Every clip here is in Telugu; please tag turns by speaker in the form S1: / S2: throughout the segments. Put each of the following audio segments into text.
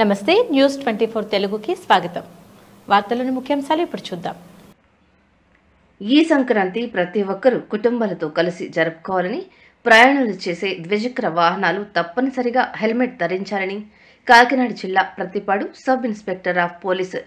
S1: నమస్తే న్యూస్ 24 తెలుగుకి స్వాగతం. వార్తలోని ముఖ్యాంశాలు ఇప్పుడు చూద్దాం.
S2: ఈ సంక్రాంతి ప్రతి ఒక్కరూ కుటుంబాలతో కలిసి జరుపుకోవాలని, ప్రయాణాలు చేసే ద్విచక్ర వాహనాలు తప్పనిసరిగా హెల్మెట్ ధరించాలని కాకినాడ జిల్లా Prathipadu sub inspector of police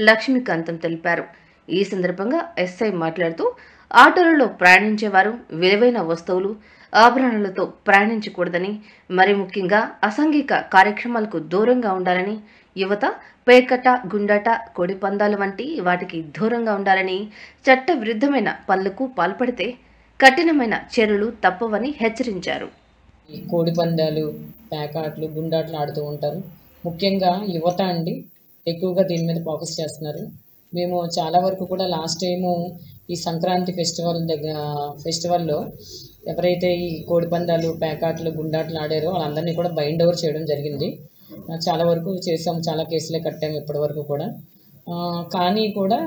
S2: Lakshmikantham తెలిపారు. ఈ సందర్భంగా ఎస్ఐ మాట్లాడుతూ ఆటోలలో ప్రయాణించేవారు విలువైన వస్తువులు, ఆభరణాలతో ప్రయాణించకూడదని, మరి ముఖ్యంగా అసాంఘిక కార్యక్రమాలకు దూరంగా ఉండాలని, యువత పేకట, గుండాట, కోడి పందాలు వంటి వాటికి దూరంగా ఉండాలని, చట్ట విరుద్ధమైన పనులకు పాల్పడితే కఠినమైన చర్యలు తప్పవని హెచ్చరించారు.
S3: కోడి పందాలు, పేకాట్లు, గుండాట్లు ఆడుతూ ఉంటారు. ముఖ్యంగా యువత అండి ఎక్కువగా దీని మీద ఫోకస్ చేస్తున్నారు. మేము చాలా వరకు కూడా లాస్ట్ టైము ఈ సంక్రాంతి ఫెస్టివల్లో ఎవరైతే ఈ కోడి పందాలు, పేకాట్లు, గుండాట్లు ఆడారో వాళ్ళందరినీ కూడా బైండ్ ఓవర్ చేయడం జరిగింది. చాలా వరకు చేసాం, చాలా కేసులే కట్టాము ఇప్పటి వరకు కూడా. కానీ కూడా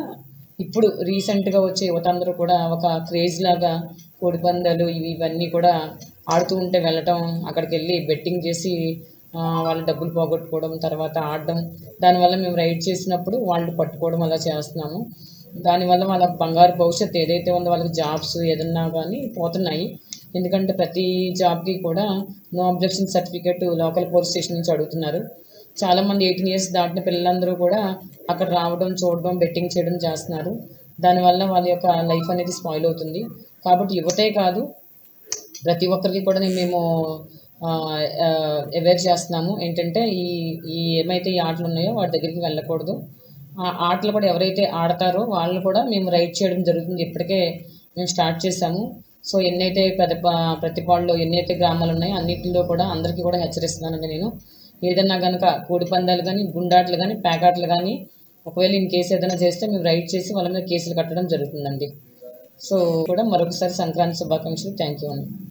S3: ఇప్పుడు రీసెంట్గా వచ్చే యువత అందరూ కూడా ఒక క్రేజ్ లాగా కోడి పందాలు ఇవన్నీ కూడా ఆడుతూ ఉంటే వెళ్ళటం, అక్కడికి వెళ్ళి బెట్టింగ్ చేసి వాళ్ళ డబ్బులు పోగొట్టుకోవడం, తర్వాత ఆడడం, దానివల్ల మేము రైడ్ చేసినప్పుడు వాళ్ళు పట్టుకోవడం అలా చేస్తున్నాము. దానివల్ల వాళ్ళ బంగారు భవిష్యత్తు ఏదైతే ఉందో వాళ్ళకి జాబ్స్ ఏదన్నా కానీ పోతున్నాయి. ఎందుకంటే ప్రతి జాబ్కి కూడా no objection certificate local police station నుంచి అడుగుతున్నారు. చాలామంది 18 ఇయర్స్ దాటిన పిల్లలందరూ కూడా అక్కడ రావడం, చూడడం, బెట్టింగ్ చేయడం చేస్తున్నారు. దానివల్ల వాళ్ళ యొక్క లైఫ్ అనేది స్పాయిల్ అవుతుంది. కాబట్టి యువతే కాదు ప్రతి ఒక్కరికి కూడా మేము అవేర్ చేస్తున్నాము. ఏంటంటే ఈ ఏమైతే ఈ ఆటలు ఉన్నాయో వాటి దగ్గరికి వెళ్ళకూడదు. ఆ ఆటలు కూడా ఎవరైతే ఆడతారో వాళ్ళు కూడా మేము రైడ్ చేయడం జరుగుతుంది. ఇప్పటికే మేము స్టార్ట్ చేసాము. సో ఎన్నైతే ప్రతిపాడులో ఎన్నైతే గ్రామాలు ఉన్నాయో అన్నింటిలో కూడా అందరికీ కూడా హెచ్చరిస్తున్నానండి నేను. ఏదన్నా కనుక కోడి పందాలు కానీ, గుండాట్లు కానీ, పేకాట్లు కానీ ఒకవేళ ఇన్ కేసు ఏదైనా చేస్తే మేము రైడ్ చేసి వాళ్ళ మీద కేసులు కట్టడం జరుగుతుందండి. సో కూడా మరొకసారి సంక్రాంతి శుభాకాంక్షలు. థ్యాంక్ యూ అండి.